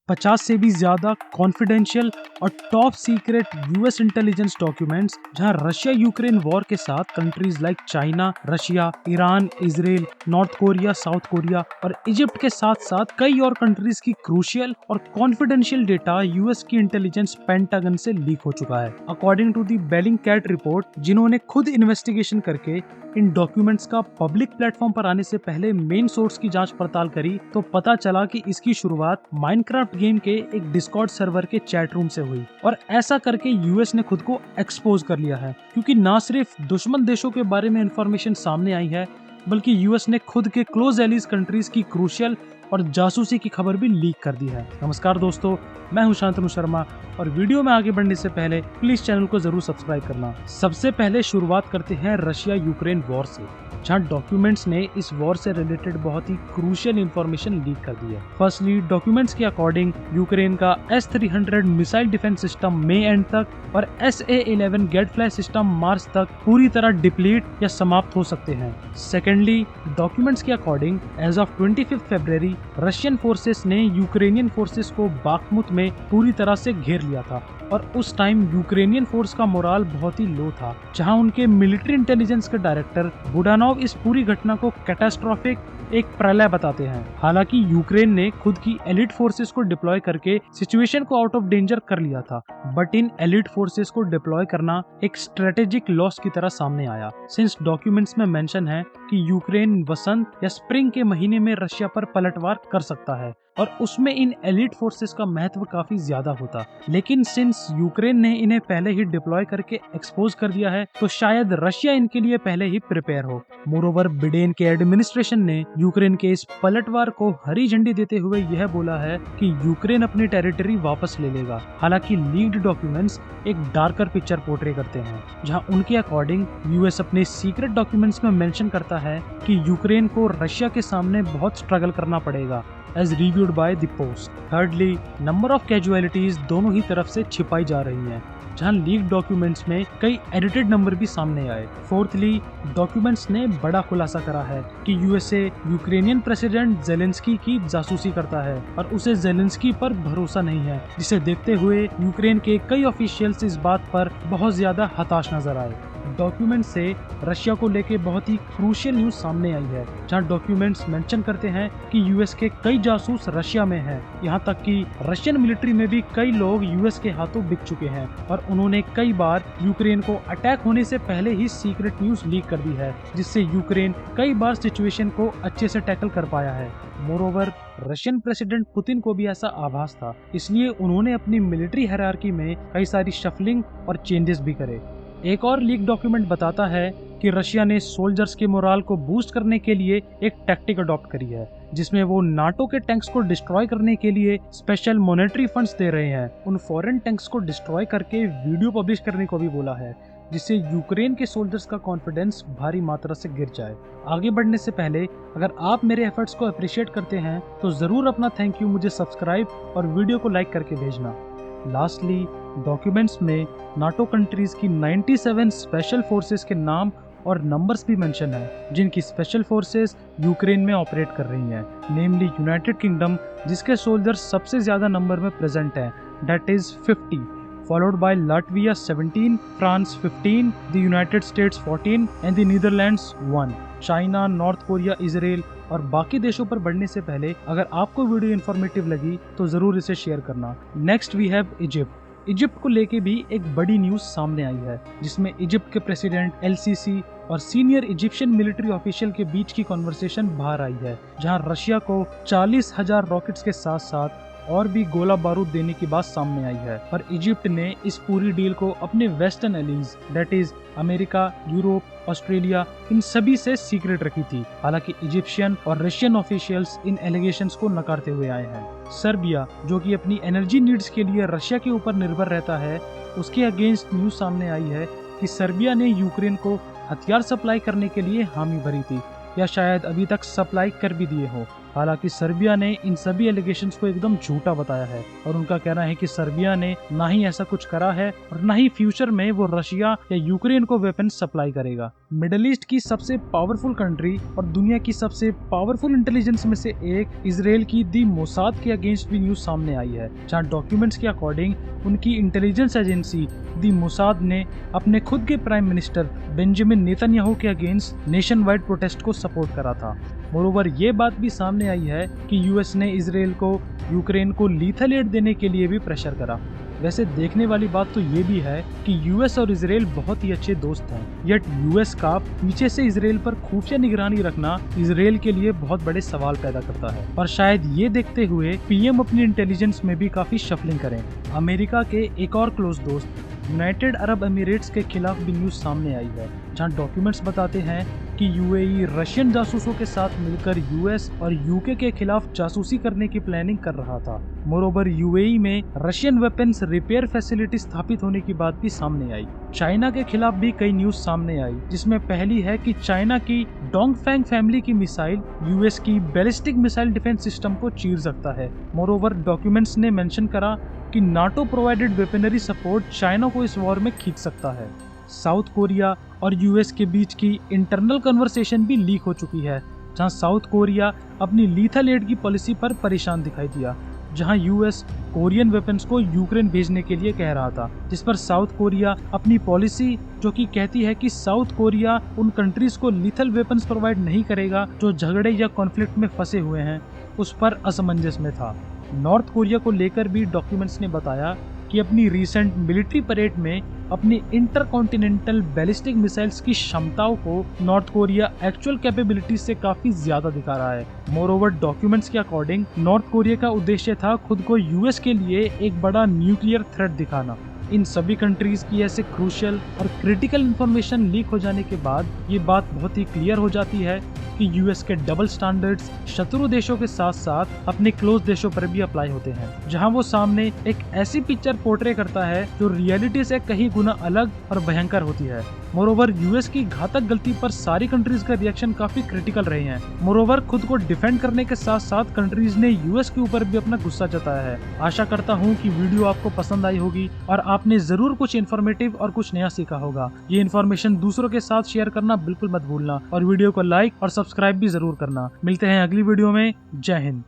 50 से भी ज्यादा कॉन्फिडेंशियल और top secret US intelligence documents, जहां रशिया यूक्रेन वॉर के साथ countries like China, Russia, Iran, Israel, North Korea, South Korea और इजिप्ट के साथ साथ कई और कंट्रीज की क्रूशियल और कॉन्फिडेंशियल डेटा यूएस की इंटेलिजेंस पेंटागन से लीक हो चुका है। According to the Bellingcat report, जिन्होंने खुद इन्वेस्टिगेशन करके इन डॉक्यूमेंट्स का पब्लिक प्लेटफॉर्म पर आने से पहले मेन सोर्स की जांच पड़ताल करी, तो पता चला कि इसकी शुरुआत माइनक्राफ्ट गेम के एक डिस्कॉर्ड सर्वर के चैट रूम से हुई। और ऐसा करके यूएस ने खुद को एक्सपोज कर लिया है, क्योंकि न सिर्फ दुश्मन देशों के बारे में इंफॉर्मेशन सामने आई है, बल्कि यूएस ने खुद के क्लोज एलीज कंट्रीज की क्रूशियल और जासूसी की खबर भी लीक कर दी है। नमस्कार दोस्तों, मैं हूं शांतनु शर्मा और वीडियो में आगे बढ़ने से पहले प्लीज चैनल को जरूर सब्सक्राइब करना। सबसे पहले शुरुआत करते हैं रशिया यूक्रेन वॉर से, जहां डॉक्यूमेंट्स ने इस वॉर से रिलेटेड बहुत ही क्रूशियल इंफॉर्मेशन लीक कर दी है। फर्स्टली, डॉक्यूमेंट्स के अकॉर्डिंग यूक्रेन का S-300 missile defence system May end तक और SA-11 गेटफ्लाई सिस्टम मार्च तक पूरी तरह डिप्लीट या समाप्त हो सकते हैं। सेकेंडली, डॉक्यूमेंट्स के अकॉर्डिंग एज ऑफ 25 फरवरी रशियन फोर्सेस ने यूक्रेनियन फोर्सेस को बाखमुत में पूरी तरह से घेर लिया था और उस टाइम यूक्रेनियन फोर्स का मोराल बहुत ही लो था, जहां उनके मिलिट्री इंटेलिजेंस के डायरेक्टर बुडानोव इस पूरी घटना को कैटास्ट्रोफिक एक प्रलय बताते हैं। हालांकि यूक्रेन ने खुद की एलिट फोर्सेस को डिप्लॉय करके सिचुएशन को आउट ऑफ डेंजर कर लिया था, बट इन एलिट फोर्सेस को डिप्लॉय करना एक स्ट्रेटेजिक लॉस की तरह सामने आया, सिंस डॉक्यूमेंट्स में मेंशन है कि यूक्रेन वसंत या स्प्रिंग के महीने में रशिया पर पलटवार कर सकता है और उसमें इन एलिट फोर्सेस का महत्व काफी ज्यादा होता। लेकिन सिंस यूक्रेन ने इन्हें पहले ही डिप्लॉय करके एक्सपोज कर दिया है, तो शायद रशिया इनके लिए पहले ही प्रिपेयर हो। मोरोवर, बिडेन के एडमिनिस्ट्रेशन ने यूक्रेन के इस पलटवार को हरी झंडी देते हुए यह बोला है कि यूक्रेन अपनी टेरिटरी वापस ले लेगा। हालांकि लीक्ड डॉक्यूमेंट्स एक डार्कर पिक्चर पोर्ट्रे करते हैं, जहां उनके अकॉर्डिंग यूएस अपने सीक्रेट डॉक्यूमेंट्स में मेंशन करता है कि यूक्रेन को रशिया के सामने बहुत स्ट्रगल करना पड़ेगा, as reviewed by the post. Thirdly, number of casualties दोनों ही तरफ से छिपाई जा रही हैं, जहां लीक डॉक्यूमेंट्स में कई एडिटेड नंबर भी सामने आए। फोर्थली, डॉक्यूमेंट्स ने बड़ा खुलासा करा है कि यूएसए यूक्रेनियन प्रेसिडेंट जेलेंस्की की जासूसी करता है और उसे जेलेंस्की पर भरोसा नहीं है, जिसे देखते हुए यूक्रेन के कई ऑफिशियल्स इस बात पर बहुत ज्यादा हताश नजर आए। डॉक्यूमेंट से रशिया को लेके बहुत ही क्रूशियल न्यूज सामने आई है, जहां डॉक्यूमेंट्स मेंशन करते हैं कि यूएस के कई जासूस रशिया में हैं। यहां तक कि रशियन मिलिट्री में भी कई लोग यूएस के हाथों बिक चुके हैं और उन्होंने कई बार यूक्रेन को अटैक होने से पहले ही सीक्रेट न्यूज लीक कर दी है, जिससे यूक्रेन कई बार सिचुएशन को अच्छे से टैकल कर पाया है। मोरोवर, रशियन प्रेसिडेंट पुतिन को भी ऐसा आभास था, इसलिए उन्होंने अपनी मिलिट्री हायरार्की में कई सारी शफलिंग और चेंजेस भी करे। एक और लीक डॉक्यूमेंट बताता है कि रशिया ने सोल्जर्स के मोराल को बूस्ट करने के लिए एक टैक्टिक अडॉप्ट करी है, जिसमें वो नाटो के टैंक्स को डिस्ट्रॉय करने के लिए स्पेशल मॉनेटरी फंड्स दे रहे हैं। उन फॉरेन टैंक्स को डिस्ट्रॉय करके वीडियो पब्लिश करने को भी बोला है, जिससे यूक्रेन के सोल्जर्स का कॉन्फिडेंस भारी मात्रा से गिर जाए। आगे बढ़ने से पहले अगर आप मेरे एफर्ट्स को अप्रिशिएट करते हैं तो जरूर अपना थैंक यू मुझे सब्सक्राइब और वीडियो को लाइक करके भेजना। लास्टली, डॉक्यूमेंट्स में नाटो कंट्रीज की 97 स्पेशल फोर्सेस के नाम और नंबर्स भी मेंशन है, जिनकी स्पेशल फोर्सेस यूक्रेन में ऑपरेट कर रही हैं, नेमली यूनाइटेड किंगडम, जिसके सोल्जर्स सबसे ज्यादा नंबर में प्रेजेंट हैं, that is 50, followed by Latvia 17, France 15, the United states 14 and the Netherlands 1। China, north Korea, Israel और बाकी देशों पर बढ़ने से पहले अगर आपको वीडियो इन्फॉर्मेटिव लगी तो जरूर इसे शेयर करना। Next we have Egypt. Egypt को लेके भी एक बड़ी न्यूज सामने आई है, जिसमें इजिप्ट के प्रेसिडेंट LCC और सीनियर इजिप्शियन मिलिट्री ऑफिशियल के बीच की कॉन्वर्सेशन बाहर आई है, जहां रशिया को 40,000 रॉकेट्स के साथ साथ और भी गोला बारूद देने की बात सामने आई है। और इजिप्ट ने इस पूरी डील को अपने western allies, that is America, Europe, Australia, इन सभी से सीक्रेट रखी थी। हालांकि इजिप्शियन और रशियन ऑफिशियल्स इन एलिगेशंस को नकारते हुए आए हैं। सर्बिया, जो कि अपनी एनर्जी नीड्स के लिए रशिया के ऊपर निर्भर रहता है, उसके अगेंस्ट न्यूज सामने आई है कि सर्बिया ने यूक्रेन को हथियार सप्लाई करने के लिए हामी भरी थी, या शायद अभी तक सप्लाई कर भी दिए हो। हालांकि सर्बिया ने इन सभी एलिगेशंस को एकदम झूठा बताया है और उनका कहना है कि सर्बिया ने ना ही ऐसा कुछ करा है और ना ही फ्यूचर में वो रशिया या यूक्रेन को वेपन्स सप्लाई करेगा। मिडिल ईस्ट की सबसे पावरफुल कंट्री और दुनिया की सबसे पावरफुल इंटेलिजेंस में से एक इजराइल की दी मोसाद के अगेंस्ट भी न्यूज सामने आई है, जहां डॉक्यूमेंट्स के अकॉर्डिंग उनकी इंटेलिजेंस एजेंसी दी मोसाद ने अपने खुद के प्राइम मिनिस्टर बेंजामिन नेतन्याहू के अगेंस्ट नेशन वाइड प्रोटेस्ट को सपोर्ट करा था। मोरोवर ये बात भी सामने आई है कि यूएस ने इजराइल को यूक्रेन को लीथल एड देने के लिए भी प्रेशर करा। वैसे देखने वाली बात तो ये भी है कि यूएस और इजराइल बहुत ही अच्छे दोस्त हैं, यट यूएस का पीछे से इजराइल पर खुफिया निगरानी रखना इजराइल के लिए बहुत बड़े सवाल पैदा करता है और शायद ये देखते हुए पीएम अपनी इंटेलिजेंस में भी काफी शफलिंग करें। अमेरिका के एक और क्लोज दोस्त यूनाइटेड अरब एमिरेट्स के खिलाफ भी न्यूज सामने आई है, जहां डॉक्यूमेंट्स बताते हैं कि यूएई रशियन जासूसों के साथ मिलकर यूएस और यूके के खिलाफ जासूसी करने की प्लानिंग कर रहा था। मोरोवर यूएई में रशियन वेपन्स रिपेयर फैसिलिटी स्थापित होने की बात भी सामने आई। चाइना के खिलाफ भी कई न्यूज सामने आई, जिसमें पहली है कि चाइना की डोंगफैंग फैमिली की मिसाइल यूएस की बैलिस्टिक मिसाइल डिफेंस सिस्टम को चीर सकता है। मोरोवर डॉक्यूमेंट्स ने मेंशन करा कि NATO provided weaponry support China को इस वॉर में खींच सकता है। साउथ कोरिया और यूएस के बीच की इंटरनल कन्वर्सेशन भी लीक हो चुकी है, जहां साउथ कोरिया अपनी लीथल एड की पॉलिसी पर परेशान दिखाई दिया, जहां यूएस कोरियन वेपन्स को यूक्रेन भेजने के लिए कह रहा था, जिस पर साउथ कोरिया अपनी पॉलिसी जो कि कहती है कि साउथ कोरिया उन कंट्रीज को लीथल वेपन्स प्रोवाइड नहीं करेगा जो झगड़े या कॉन्फ्लिक्ट में फंसे हुए हैं, उस पर असमंजस में था। नॉर्थ कोरिया को लेकर भी डॉक्यूमेंट्स ने बताया कि अपनी रिसेंट मिलिट्री परेड में अपनी इंटरकॉन्टिनेंटल बैलिस्टिक मिसाइल्स की क्षमताओं को नॉर्थ कोरिया एक्चुअल कैपेबिलिटीज से काफी ज्यादा दिखा रहा है। मोरोवर डॉक्यूमेंट्स के अकॉर्डिंग नॉर्थ कोरिया का उद्देश्य था खुद को यूएस के लिए एक बड़ा न्यूक्लियर थ्रेट दिखाना। इन सभी कंट्रीज की ऐसे क्रूशियल और क्रिटिकल इंफॉर्मेशन लीक हो जाने के बाद ये बात बहुत ही क्लियर हो जाती है कि यूएस के डबल स्टैंडर्ड्स शत्रु देशों के साथ साथ अपने क्लोज देशों पर भी अप्लाई होते हैं, जहां वो सामने एक ऐसी पिक्चर पोर्ट्रे करता है जो रियलिटी से कहीं गुना अलग और भयंकर होती है। मोरोवर यूएस की घातक गलती पर सारी कंट्रीज का रिएक्शन काफी क्रिटिकल रहे हैं। मोरोवर खुद को डिफेंड करने के साथ साथ कंट्रीज ने यूएस के ऊपर भी अपना गुस्सा जताया है। आशा करता हूँ कि वीडियो आपको पसंद आई होगी और आपने जरूर कुछ इन्फॉर्मेटिव और कुछ नया सीखा होगा। ये इन्फॉर्मेशन दूसरों के साथ शेयर करना बिल्कुल मत भूलना और वीडियो को लाइक और सब्सक्राइब भी जरूर करना। मिलते हैं अगली वीडियो में। जय हिंद।